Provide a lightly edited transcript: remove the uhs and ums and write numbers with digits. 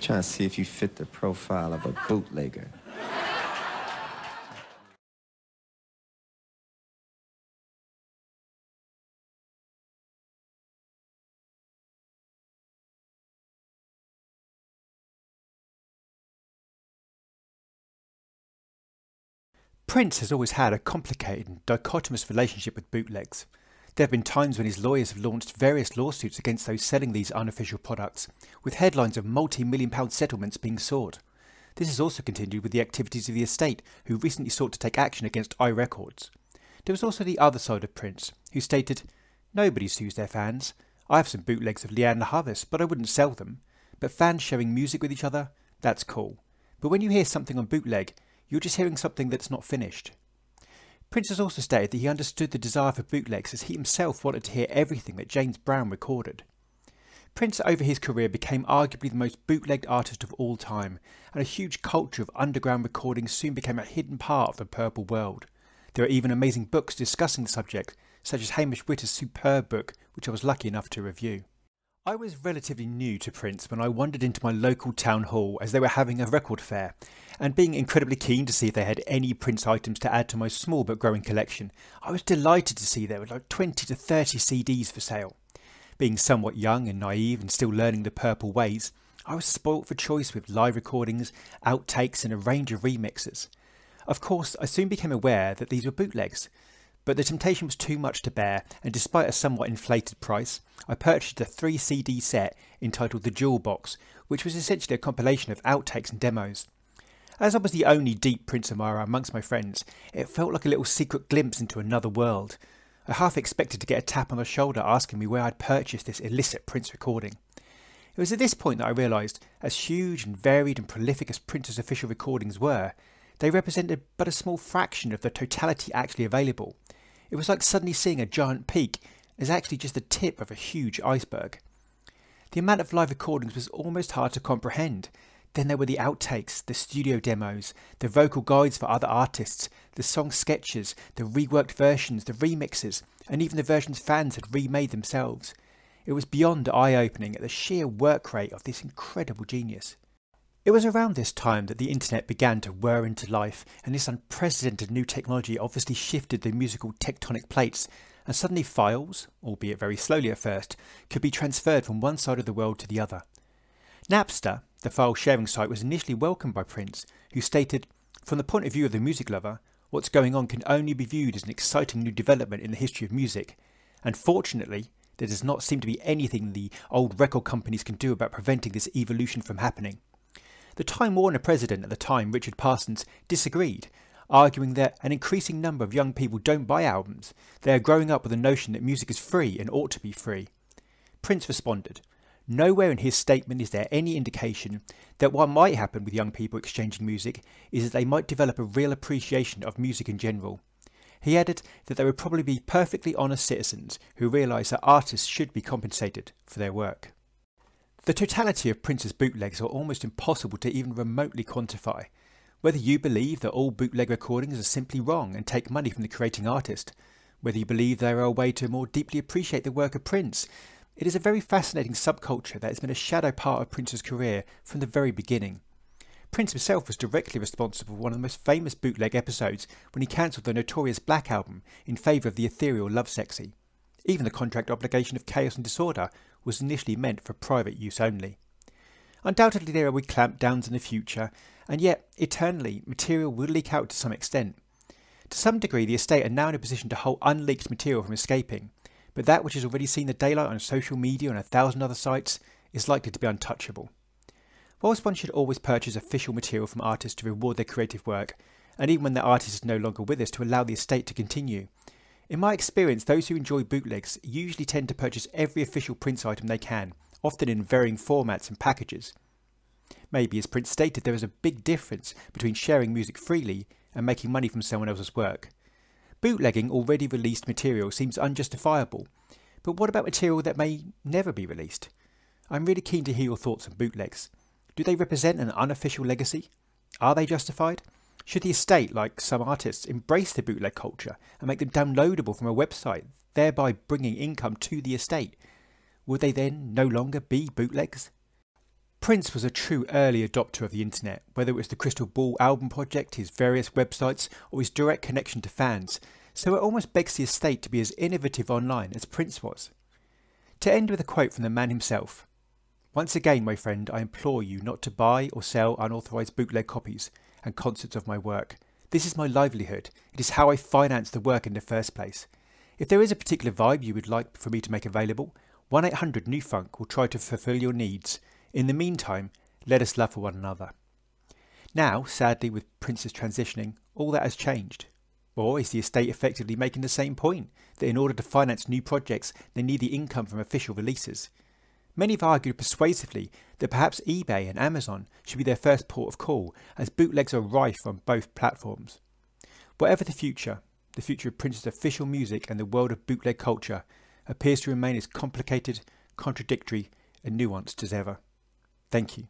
Trying to see if you fit the profile of a bootlegger. Prince has always had a complicated and dichotomous relationship with bootlegs. There have been times when his lawyers have launched various lawsuits against those selling these unofficial products, with headlines of multi-million-pound settlements being sought. This has also continued with the activities of the estate, who recently sought to take action against iRecords. There was also the other side of Prince, who stated, "Nobody sues their fans. I have some bootlegs of Leanne La Havas, but I wouldn't sell them. But fans sharing music with each other, that's cool. But when you hear something on bootleg, you're just hearing something that's not finished." Prince has also stated that he understood the desire for bootlegs as he himself wanted to hear everything that James Brown recorded. Prince over his career became arguably the most bootlegged artist of all time, and a huge culture of underground recordings soon became a hidden part of the purple world. There are even amazing books discussing the subject, such as Hamish Witter's superb book, which I was lucky enough to review. I was relatively new to Prince when I wandered into my local town hall as they were having a record fair, and being incredibly keen to see if they had any Prince items to add to my small but growing collection, I was delighted to see there were like 20 to 30 CDs for sale. Being somewhat young and naive and still learning the purple ways, I was spoilt for choice with live recordings, outtakes and a range of remixes. Of course, I soon became aware that these were bootlegs, but the temptation was too much to bear, and despite a somewhat inflated price, I purchased a 3 CD set entitled The Jewel Box, which was essentially a compilation of outtakes and demos. As I was the only deep Prince admirer amongst my friends, it felt like a little secret glimpse into another world. I half expected to get a tap on the shoulder asking me where I'd purchased this illicit Prince recording. It was at this point that I realised, as huge and varied and prolific as Prince's official recordings were, they represented but a small fraction of the totality actually available. It was like suddenly seeing a giant peak as actually just the tip of a huge iceberg. The amount of live recordings was almost hard to comprehend. Then there were the outtakes, the studio demos, the vocal guides for other artists, the song sketches, the reworked versions, the remixes, and even the versions fans had remade themselves. It was beyond eye-opening at the sheer work rate of this incredible genius. It was around this time that the internet began to whir into life, and this unprecedented new technology obviously shifted the musical tectonic plates, and suddenly files, albeit very slowly at first, could be transferred from one side of the world to the other. Napster, the file sharing site, was initially welcomed by Prince, who stated, "From the point of view of the music lover, what's going on can only be viewed as an exciting new development in the history of music, and fortunately, there does not seem to be anything the old record companies can do about preventing this evolution from happening." The Time Warner president at the time, Richard Parsons, disagreed, arguing that an increasing number of young people don't buy albums. They are growing up with the notion that music is free and ought to be free. Prince responded, "Nowhere in his statement is there any indication that what might happen with young people exchanging music is that they might develop a real appreciation of music in general." He added that they would probably be perfectly honest citizens who realise that artists should be compensated for their work. The totality of Prince's bootlegs are almost impossible to even remotely quantify. Whether you believe that all bootleg recordings are simply wrong and take money from the creating artist, whether you believe they are a way to more deeply appreciate the work of Prince, it is a very fascinating subculture that has been a shadow part of Prince's career from the very beginning. Prince himself was directly responsible for one of the most famous bootleg episodes when he cancelled the notorious Black Album in favour of the ethereal Lovesexy. Even the contract obligation of Chaos and Disorder was initially meant for private use only. Undoubtedly there will be clampdowns in the future, and yet, eternally, material will leak out to some extent. To some degree, the estate are now in a position to hold unleaked material from escaping, but that which has already seen the daylight on social media and 1,000 other sites is likely to be untouchable. Whilst one should always purchase official material from artists to reward their creative work, and even when the artist is no longer with us to allow the estate to continue, in my experience those who enjoy bootlegs usually tend to purchase every official Prince item they can, often in varying formats and packages. Maybe, as Prince stated, there is a big difference between sharing music freely and making money from someone else's work. Bootlegging already released material seems unjustifiable, but what about material that may never be released? I'm really keen to hear your thoughts on bootlegs. Do they represent an unofficial legacy? Are they justified? Should the estate, like some artists, embrace the bootleg culture and make them downloadable from a website, thereby bringing income to the estate? Will they then no longer be bootlegs? Prince was a true early adopter of the internet, whether it was the Crystal Ball album project, his various websites, or his direct connection to fans, so it almost begs the estate to be as innovative online as Prince was. To end with a quote from the man himself: "Once again, my friend, I implore you not to buy or sell unauthorised bootleg copies and concerts of my work. This is my livelihood. It is how I finance the work in the first place. If there is a particular vibe you would like for me to make available, 1-800-NEW-FUNK will try to fulfil your needs. In the meantime, let us love for one another." Now, sadly, with Prince's transitioning, all that has changed. Or is the estate effectively making the same point, that in order to finance new projects, they need the income from official releases? Many have argued persuasively that perhaps eBay and Amazon should be their first port of call, as bootlegs are rife on both platforms. Whatever the future of Prince's official music and the world of bootleg culture appears to remain as complicated, contradictory and nuanced as ever. Thank you.